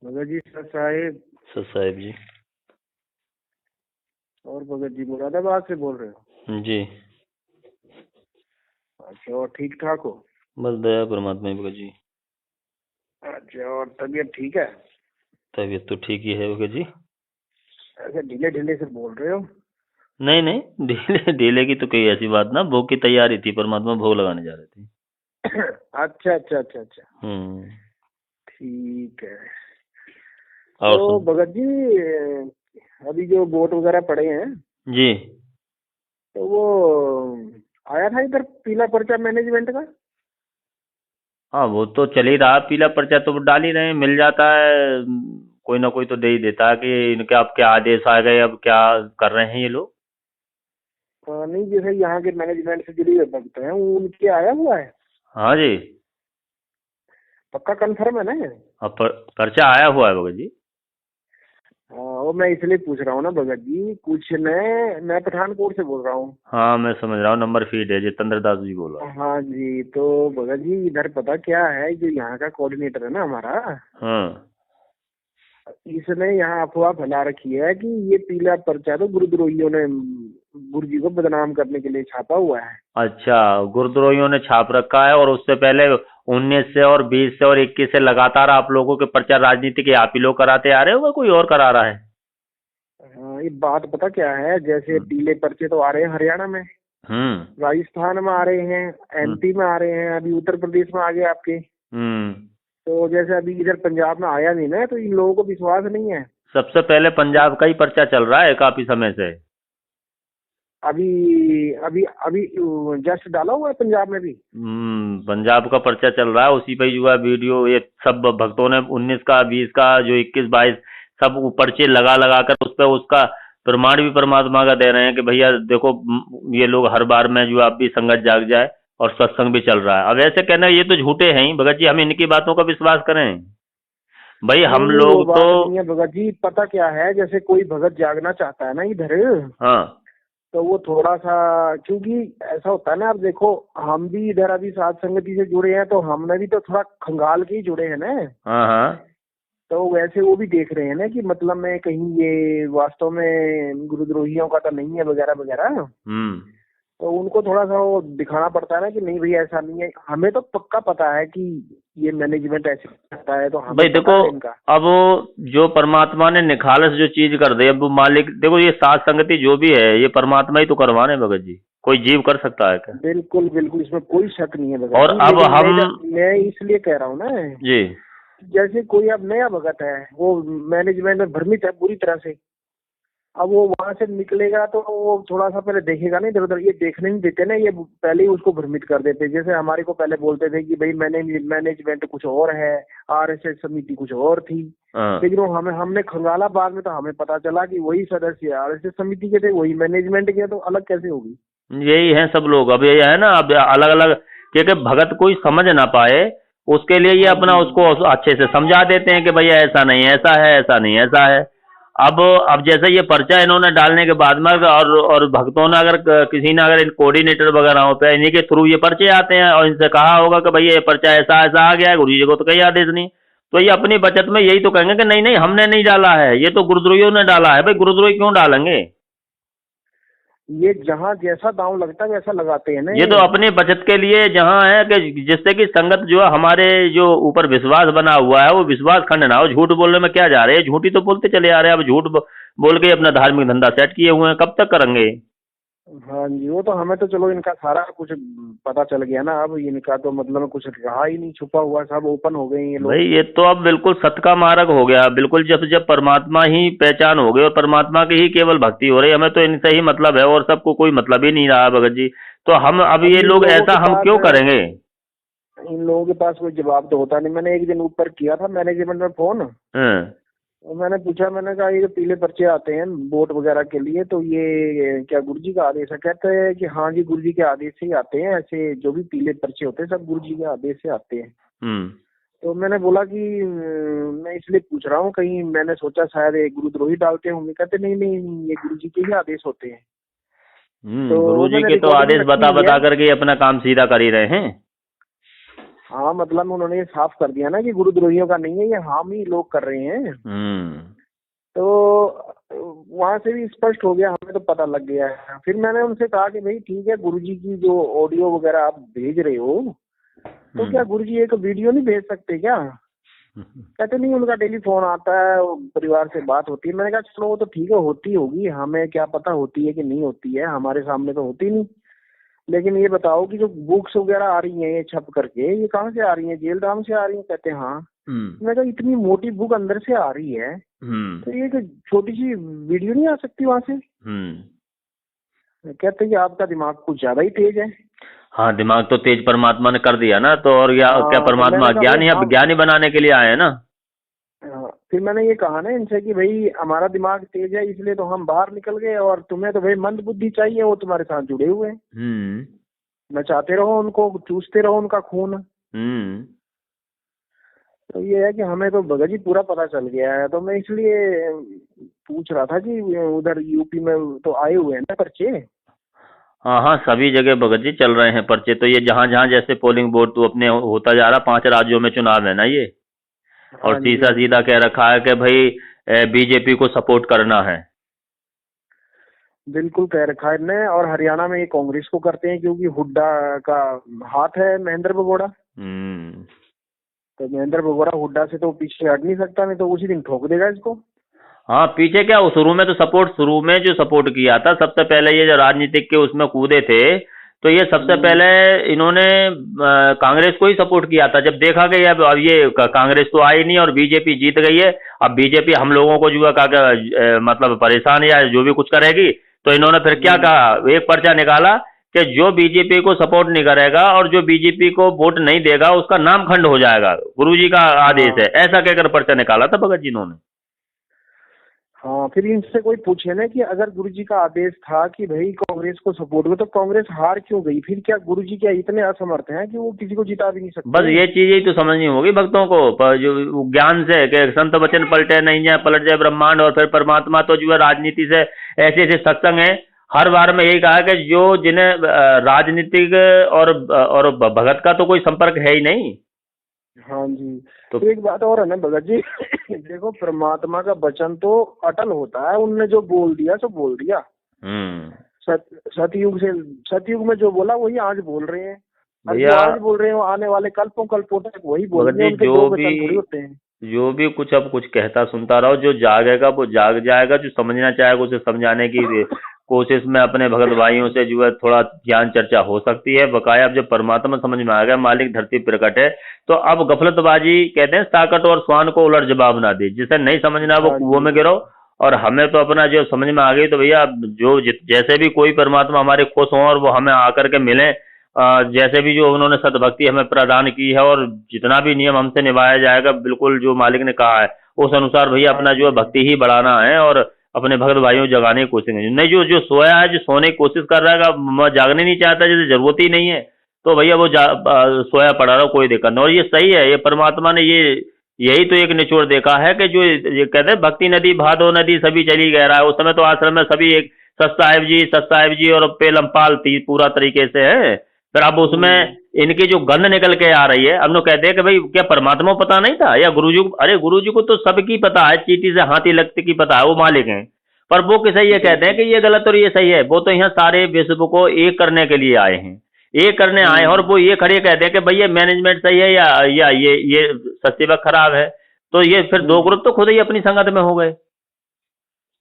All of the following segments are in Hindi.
भगत जी सर साहेब। सर साहेब जी। और भगत जी मुरादाबाद से बोल रहे हो? जी। अच्छा, और ठीक ठाक हो? बस दया परमात्मा की भगत जी। अच्छा, और तबीयत ठीक है? तबीयत तो ठीक ही है भगत जी। ऐसे ढीले ढीले से बोल रहे हो। नहीं नहीं, ढीले ढीले की तो कोई ऐसी बात ना, भोग की तैयारी थी, परमात्मा भोग लगाने जा रहे थे। अच्छा अच्छा अच्छा अच्छा, हम्म। ठीक है। और तो सुन। भगत जी, अभी जो वोट वगैरह पड़े हैं, जी। तो वो आया था इधर पीला पर्चा मैनेजमेंट का? हाँ वो तो चल ही रहा, पीला पर्चा तो डाल ही रहे हैं, मिल जाता है। कोई ना कोई तो दे ही देता है कि इनके अब क्या आदेश आ गए, अब क्या कर रहे हैं ये लोग। नहीं, जैसे यहाँ के मैनेजमेंट से जुड़े हुए भक्त हैं उनके आया हुआ है? हाँ जी। पक्का कंफर्म है ना? अब पर्चा आया हुआ है भगत जी। हाँ, वो मैं इसलिए पूछ रहा हूँ ना भगत जी, कुछ मैं पठानकोट से बोल रहा हूँ। हाँ मैं समझ रहा हूँ, नंबर फीड है, जितेंद्र दास जी बोल रहा है। हाँ जी, तो भगत जी इधर पता क्या है, जो यहाँ का कोऑर्डिनेटर है ना हमारा, हाँ। इसने यहाँ अफवाह फैला रखी है कि ये पीला पर्चा तो गुरुद्रोहियों ने गुरु जी को बदनाम करने के लिए छापा हुआ है। अच्छा, गुरुद्रोहियों ने छाप रखा है, और उससे पहले 19 से और 20 से और 21 से लगातार आप लोगों के पर्चा राजनीति के आप ही लोग कराते आ रहे हो, कोई और करा रहा है? हाँ, ये बात पता क्या है, जैसे हम्म। पीले पर्चे तो आ रहे हैं हरियाणा में, हम्म। राजस्थान में आ रहे हैं, हम्म। एमपी में आ रहे हैं, अभी उत्तर प्रदेश में आ गए आपके। हम्म। तो जैसे अभी इधर पंजाब में आया नहीं ना, तो इन लोगों को विश्वास नहीं है। सबसे पहले पंजाब का ही पर्चा चल रहा है काफी समय से। अभी अभी अभी जस्ट डाला हुआ है पंजाब में भी। पंजाब का पर्चा चल रहा है, उसी पे जो है वीडियो, ये सब भक्तों ने 19 का, 20 का, जो 21 22 सब पर्चे लगा लगा कर उस पर उसका प्रमाण भी परमात्मा का दे रहे हैं कि भैया देखो, ये लोग हर बार में जो आप भी संगत जाग जाए, और सत्संग भी चल रहा है। अब ऐसे कहना ये तो झूठे हैं ही भगत जी, हम इनकी बातों का विश्वास करें? भाई नहीं हम नहीं, वो लोग तो। बात नहीं है भगत जी, पता क्या है, जैसे कोई भगत जागना चाहता है ना इधर, हाँ। तो वो थोड़ा सा, क्योंकि ऐसा होता है ना, अब देखो हम भी इधर अभी साथ संगति से जुड़े हैं, तो हमने भी तो थोड़ा खंगाल के ही जुड़े हैं ना। हाँ। हाँ। तो वैसे वो भी देख रहे हैं ना कि मतलब में कहीं ये वास्तव में गुरुद्रोहियों का तो नहीं है वगैरह वगैरह। हम्म। तो उनको थोड़ा सा वो दिखाना पड़ता है ना कि नहीं भैया ऐसा नहीं है, हमें तो पक्का पता है कि ये मैनेजमेंट ऐसे करता है, तो हमें भाई देखो, पता है इनका। अब जो परमात्मा ने निखालस जो चीज कर दे, अब वो मालिक देखो, ये सात संगति जो भी है ये परमात्मा ही तो करवा रहे हैं भगत जी, कोई जीव कर सकता है क्या? बिल्कुल बिल्कुल, इसमें कोई शक नहीं है भगत और जी, अब लेकिन हम। मैं इसलिए कह रहा हूँ ना, जी। जैसे कोई अब नया भगत है, वो मैनेजमेंट में भ्रमित है पूरी तरह से। अब वो वहां से निकलेगा तो वो थोड़ा सा पहले देखेगा नहीं, इधर उधर ये देखने नहीं देते ना, ये पहले ही उसको भ्रमित कर देते। जैसे हमारे को पहले बोलते थे कि भाई मैनेजमेंट कुछ और है, आरएसएस समिति कुछ और थी। हाँ। लेकिन वो हमने खंगाला बाद में, तो हमें पता चला कि वही सदस्य आरएसएस समिति के थे, वही मैनेजमेंट के, तो अलग कैसे होगी? यही है सब लोग, अब ये है ना, अब अलग अलग, क्योंकि भगत कोई समझ ना पाए, उसके लिए ये हाँ अपना जी। उसको अच्छे से समझा देते हैं कि भैया ऐसा नहीं, ऐसा है, ऐसा नहीं, ऐसा है। अब जैसे ये पर्चा इन्होंने डालने के बाद में, और भक्तों ने अगर किसी ने अगर इन कोऑर्डिनेटर वगैरह पे इन्हीं के थ्रू ये पर्चे आते हैं, और इनसे कहा होगा कि भैया ये पर्चा ऐसा ऐसा आ गया है, गुरु जी को तो कोई आदेश नहीं, तो ये अपनी बचत में यही तो कहेंगे कि नहीं नहीं हमने नहीं डाला है, ये तो गुरुद्रोहियों ने डाला है। भाई गुरुद्रोही क्यों डालेंगे? ये जहाँ जैसा दांव लगता है वैसा लगाते हैं ना ये तो ये। अपनी बचत के लिए जहाँ है कि जिससे कि संगत जो है, हमारे जो ऊपर विश्वास बना हुआ है वो विश्वास खंड ना हो। झूठ बोलने में क्या जा रहे हैं, झूठी तो बोलते चले आ रहे हैं, अब झूठ बोल के अपना धार्मिक धंधा सेट किए हुए हैं, कब तक करेंगे? हाँ जी, वो तो हमें तो चलो इनका सारा कुछ पता चल गया ना, अब इनका तो मतलब कुछ रहा ही नहीं छुपा हुआ, सब ओपन हो गए हैं ये भाई लोग। ये तो अब बिल्कुल सत का मार्ग हो गया, बिल्कुल जब जब परमात्मा ही पहचान हो गई और परमात्मा की ही केवल भक्ति हो रही, हमें तो इनसे ही मतलब है, और सबको कोई मतलब ही नहीं रहा भगत जी। तो हम अब अब ये इन लोग लोगों के ऐसा हम पास क्यों करेंगे? इन लोगों के पास कोई जवाब तो होता नहीं। मैंने एक दिन ऊपर किया था मैनेजमेंट में फोन, हाँ। और मैंने पूछा, मैंने कहा ये जो पीले पर्चे आते हैं वोट वगैरह के लिए, तो ये क्या गुरु जी का आदेश है? कहते हैं कि हाँ जी, गुरु जी के आदेश से ही आते हैं, ऐसे जो भी पीले पर्चे होते हैं सब गुरु जी के आदेश से आते हैं। हम्म। तो मैंने बोला कि मैं इसलिए पूछ रहा हूँ, कहीं मैंने सोचा शायद ये गुरुद्रोही डालते होंगे। कहते नहीं नहीं, ये गुरु जी के ही आदेश होते हैं। तो गुरु वो जी मैंने के तो रिकॉर्डिंग आदेश रखी बता हुई है। बता करके अपना काम सीधा कर ही रहे हैं। हाँ मतलब उन्होंने ये साफ कर दिया ना कि गुरुद्रोहियों का नहीं है, ये हम ही लोग कर रहे हैं। तो वहां से भी स्पष्ट हो गया, हमें तो पता लग गया है। फिर मैंने उनसे कहा कि भाई ठीक है, गुरुजी की जो ऑडियो वगैरह आप भेज रहे हो, तो क्या गुरुजी एक वीडियो नहीं भेज सकते क्या? कहते नहीं, उनका डेली फोन आता है, वो परिवार से बात होती है। मैंने कहा चलो वो तो ठीक है, होती होगी, हमें क्या पता होती है कि नहीं होती है, हमारे सामने तो होती नहीं। लेकिन ये बताओ कि जो बुक्स वगैरह आ रही हैं ये छप करके, ये कहाँ से आ रही हैं? जेल धाम से आ रही हैं? कहते हैं हाँ। मैं कहा इतनी मोटी बुक अंदर से आ रही है, तो ये छोटी सी वीडियो नहीं आ सकती वहां से? कहते हैं आपका दिमाग कुछ ज्यादा ही तेज है। हाँ, दिमाग तो तेज परमात्मा ने कर दिया ना, तो और क्या तो परमात्मा मैंने कहा ज्ञानी भाई ज्ञानी बनाने के लिए आए हैं ना। फिर मैंने ये कहा ना इनसे कि भाई हमारा दिमाग तेज है इसलिए तो हम बाहर निकल गए, और तुम्हें तो भाई मंद बुद्धि चाहिए, वो तुम्हारे साथ जुड़े हुए हैं। नचाते रहो उनको, चूसते रहो उनका खून। तो ये है कि हमें तो भगत जी पूरा पता चल गया है। तो मैं इसलिए पूछ रहा था कि उधर यूपी में तो आए हुए हैं ना पर्चे? हाँ हाँ, सभी जगह भगत जी चल रहे हैं पर्चे। तो ये जहाँ जहाँ जैसे पोलिंग बोर्ड तो अपने होता जा रहा, 5 राज्यों में चुनाव है ना ये, और हाँ जी, सीधा हाँ जी। सीधा कह रखा है कि भाई बीजेपी को सपोर्ट करना है। बिल्कुल कह रखा है ने। और हरियाणा में ये कांग्रेस को करते हैं क्योंकि हुड्डा का हाथ है, महेंद्र भगोड़ा। तो महेंद्र भगोड़ा हुड्डा से तो पीछे हट नहीं सकता, नहीं तो उसी दिन ठोक देगा इसको। हाँ, पीछे क्या, वो शुरू में तो शुरू में जो सपोर्ट किया था, सबसे पहले ये जो राजनीतिक के उसमें कूदे थे, तो ये सबसे पहले इन्होंने कांग्रेस को ही सपोर्ट किया था। जब देखा कि अब ये कांग्रेस तो आई नहीं और बीजेपी जीत गई है, अब बीजेपी हम लोगों को जो है मतलब परेशान या जो भी कुछ करेगी, तो इन्होंने फिर क्या कहा, एक पर्चा निकाला कि जो बीजेपी को सपोर्ट नहीं करेगा और जो बीजेपी को वोट नहीं देगा उसका नाम खंड हो जाएगा, गुरुजी का आदेश है, ऐसा कहकर पर्चा निकाला था भगत जी इन्होंने। हाँ, फिर इनसे कोई पूछे ना कि अगर गुरुजी का आदेश था कि भाई कांग्रेस को सपोर्ट करो, तो कांग्रेस हार क्यों गई? फिर क्या गुरुजी क्या इतने असमर्थ हैं कि वो किसी को जिता भी नहीं सकते? बस ये चीज ही तो समझनी होगी भक्तों को, जो ज्ञान से कि संत वचन पलटे नहीं जाए, पलट जाए ब्रह्मांड। और फिर परमात्मा तो जो है राजनीति से ऐसे ऐसे सत्संग है, हर बार में यही कहा कि जो जिन्हें राजनीतिक और भगत का तो कोई संपर्क है ही नहीं। हाँ जी। तो एक बात और है ना भगत जी, देखो परमात्मा का वचन तो अटल होता है, उनने जो बोल दिया सो बोल दिया। सतयुग में जो बोला वही आज बोल रहे हैं। भैया आज बोल रहे हो, आने वाले कल्पों तक वही बोलेंगे। उनके दो वचन थोड़ी होते हैं। जो भी कुछ अब कुछ कहता सुनता रहो, जो जागेगा वो जाग जाएगा, जो समझना चाहेगा उसे समझाने की कोशिश में अपने भगत भाइयों से जो है थोड़ा ज्ञान चर्चा हो सकती है। बकाया अब जब परमात्मा समझ में आ गया, मालिक धरती प्रकट है, तो अब गफलतबाजी कहते हैं ताकत और स्वान को उलट जवाब ना दी, जिसे नहीं समझना वो कुएं में गिरो। और हमें तो अपना जो समझ में आ गई, तो भैया जो जैसे भी कोई परमात्मा हमारे खुश हो और वो हमें आकर के मिले, जैसे भी जो उन्होंने सद्भक्ति हमें प्रदान की है, और जितना भी नियम हमसे निभाया जाएगा, बिल्कुल जो मालिक ने कहा है उस अनुसार भैया अपना जो है भक्ति ही बढ़ाना है, और अपने भगत भाइयों जगाने की कोशिश नहीं। जो जो सोया है, जो सोने की कोशिश कर रहा है, जागने नहीं चाहता, जैसे जरूरत ही नहीं है, तो भैया वो सोया पड़ा रहा, कोई दिक्कत नहीं। और ये सही है, ये परमात्मा ने यही तो एक निचोड़ देखा है कि जो ये कहते हैं भक्ति नदी भादो नदी सभी चली गह रहा है। उस समय तो आश्रम में सभी एक सत साहिब जी और पेलमपाल पूरा तरीके से है। फिर अब उसमें इनकी जो गंध निकल के आ रही है, अब लोग कहते हैं कि भाई क्या परमात्मा को पता नहीं था, या गुरुजी को? अरे गुरुजी को तो सबकी पता है, चींटी से हाथी लगती की पता है, वो मालिक हैं। पर वो किसे ये कहते हैं कि ये गलत और ये सही है? वो तो यहाँ सारे विश्व को एक करने के लिए आए हैं, एक करने आए हैं, और वो ये खड़े कहते हैं कि भैया मैनेजमेंट सही है या ये सच्ची खराब है। तो ये फिर दो ग्रुप तो खुद ही अपनी संगत में हो गए।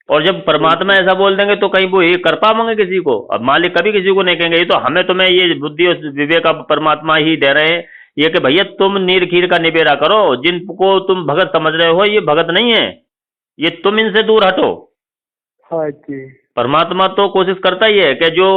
और जब परमात्मा ऐसा बोल देंगे तो कहीं वो ये कर पाएंगे किसी को? अब मालिक कभी किसी को नहीं कहेंगे। ये तो हमें तुम्हें ये बुद्धि और विवेक अब परमात्मा ही दे रहे हैं, ये कि भैया तुम नीर खीर का निबेरा करो। जिनको तुम भगत समझ रहे हो ये भगत नहीं है, ये तुम इनसे दूर हटो। हाँ जी। परमात्मा तो कोशिश करता ही है कि जो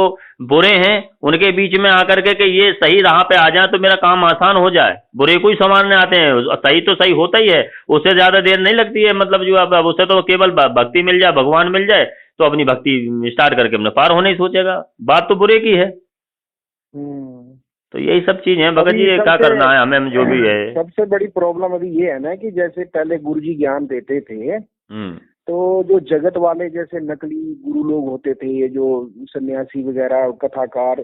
बुरे हैं उनके बीच में आकर के कि ये सही राह पे आ जाए तो मेरा काम आसान हो जाए। बुरे को ही संभालने आते हैं, सही तो सही होता ही है, उससे ज्यादा देर नहीं लगती है। मतलब जो अब उसे तो केवल भक्ति मिल जाए, भगवान मिल जाए, तो अपनी भक्ति स्टार्ट करके अपने पार होने ही सोचेगा। बात तो बुरे की है। तो यही सब चीज है भगत जी, क्या करना है हमें जो भी है। सबसे बड़ी प्रॉब्लम अभी ये है ना कि जैसे पहले गुरुजी ज्ञान देते थे, तो जो जगत वाले जैसे नकली गुरु लोग होते थे, ये जो सन्यासी वगैरह कथाकार,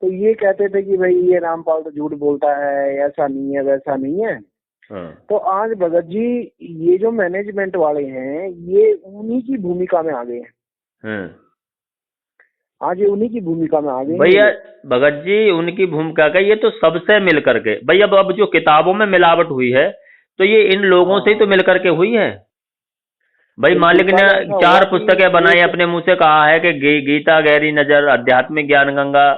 तो ये कहते थे कि भाई ये रामपाल तो झूठ बोलता है, ऐसा नहीं है वैसा नहीं है। हाँ। तो आज भगत जी ये जो मैनेजमेंट वाले हैं ये उन्हीं की भूमिका में आ गए हैं। हाँ। आज ये उन्हीं की भूमिका में आ गए हैं भैया भगत जी, उनकी भूमिका का ये तो सबसे मिल करके भैया, अब जो किताबों में मिलावट हुई है तो ये इन लोगों से ही तो मिल करके हुई है। भाई मालिक ने कल ऐसा 4 हुआ पुस्तकें बनाई, अपने मुंह से कहा है कि गीता, गहरी नजर, आध्यात्मिक ज्ञान गंगा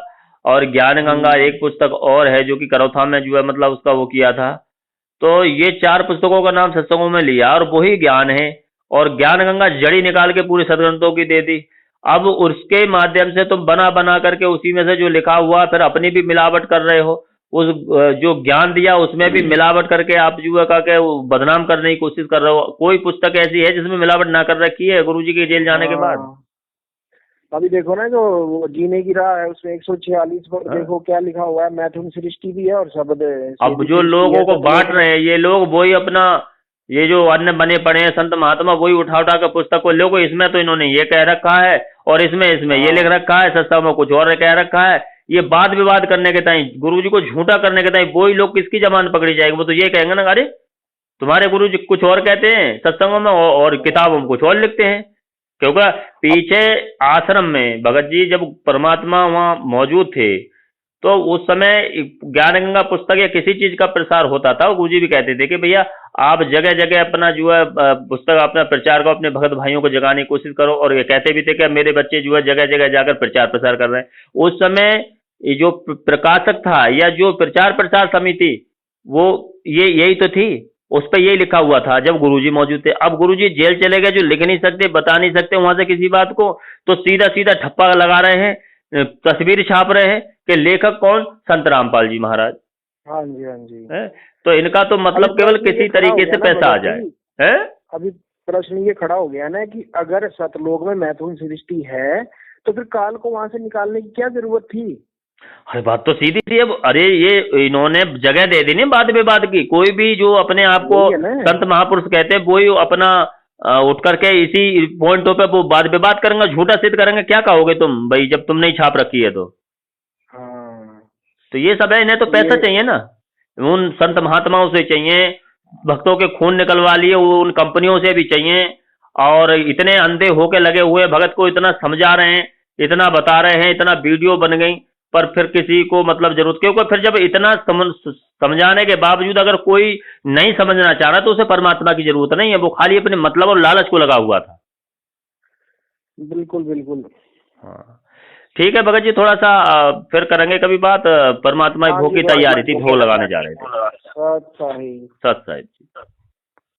और ज्ञान गंगा, एक पुस्तक और है जो कि करौथा में जो है मतलब उसका वो किया था। तो ये 4 पुस्तकों का नाम सत्संगों में लिया और वही ज्ञान है, और ज्ञान गंगा जड़ी निकाल के पूरे सदग्रंथों की दे दी। अब उसके माध्यम से तुम बना बना करके उसी में से जो लिखा हुआ फिर अपनी भी मिलावट कर रहे हो। उस जो ज्ञान दिया उसमें भी मिलावट करके आप जो है का वो बदनाम करने की कोशिश कर रहे हो। कोई पुस्तक ऐसी है जिसमें मिलावट ना कर रखी है गुरुजी के जेल जाने के बाद? हाँ। अभी देखो ना जो वो जीने की राह है उसमें 146 पर देखो क्या लिखा हुआ है, मैथुन सृष्टि भी है और शब्द। अब जो लोगों को बांट रहे हैं ये लोग, वही अपना ये जो अन्य बने पड़े हैं संत महात्मा, वही उठा उठा कर पुस्तक को लोगो, इसमें तो इन्होंने ये कह रखा है और इसमें ये लिख रखा है, सत्संग में कुछ और कह रखा है। ये वाद विवाद करने के टाइम, गुरुजी को झूठा करने के टाइम वही लोग किसकी जबान पकड़ी जाएगी? वो तो ये कहेंगे ना, अरे तुम्हारे गुरुजी कुछ और कहते हैं सत्संगों में और किताबों में कुछ और लिखते हैं। क्योंकि पीछे आश्रम में भगत जी जब परमात्मा वहां मौजूद थे तो उस समय ज्ञान गंगा पुस्तक या किसी चीज का प्रसार होता था, गुरुजी भी कहते थे कि भैया आप जगह जगह अपना जो है पुस्तक अपना प्रचार करो, अपने भगत भाइयों को जगाने की कोशिश करो। और ये कहते भी थे कि मेरे बच्चे जो है जगह जगह जाकर प्रचार प्रसार कर रहे हैं। उस समय ये जो प्रकाशक था या जो प्रचार प्रसार समिति, वो ये यही तो थी, उस पर यही लिखा हुआ था जब गुरुजी मौजूद थे। अब गुरुजी जेल चले गए, जो लिख नहीं सकते, बता नहीं सकते वहां से किसी बात को, तो सीधा सीधा ठप्पा लगा रहे हैं, तस्वीर छाप रहे हैं कि लेखक कौन? संत रामपाल जी महाराज। हाँ जी हाँ जी। है? तो इनका तो मतलब केवल किसी तरीके से पैसा आ जाए है। अभी प्रश्न ये खड़ा हो गया ना कि अगर सतलोक में मैथुन सृष्टि है तो फिर काल को वहां से निकालने की क्या जरूरत थी? अरे बात तो सीधी थी। अब अरे ये इन्होंने जगह दे दी नहीं वाद विवाद की। कोई भी जो अपने आप को संत महापुरुष कहते हैं वही अपना उठ करके इसी पॉइंटों पे वो वाद विवाद करेंगे, झूठा सिद्ध करेंगे। क्या कहोगे तुम भाई जब तुमने ही छाप रखी है तो? हाँ। तो ये सब है, इन्हें तो पैसा चाहिए ना, उन संत महात्माओं से चाहिए, भक्तों के खून निकलवा लिए वो उन कंपनियों से भी चाहिए। और इतने अंधे होके लगे हुए भगत को इतना समझा रहे हैं, इतना बता रहे हैं, इतना वीडियो बन गई, पर फिर किसी को मतलब जरूरत, क्योंकि फिर जब इतना समझाने के बावजूद अगर कोई नहीं समझना चाह रहा तो उसे परमात्मा की जरूरत नहीं है, वो खाली अपने मतलब और लालच को लगा हुआ था। बिल्कुल बिल्कुल। हाँ ठीक है भगत जी, थोड़ा सा फिर करेंगे कभी बात। परमात्मा भोग की तैयारी थी, भोग लगाने जा रहे थे। सत साहिब। सत साहिब।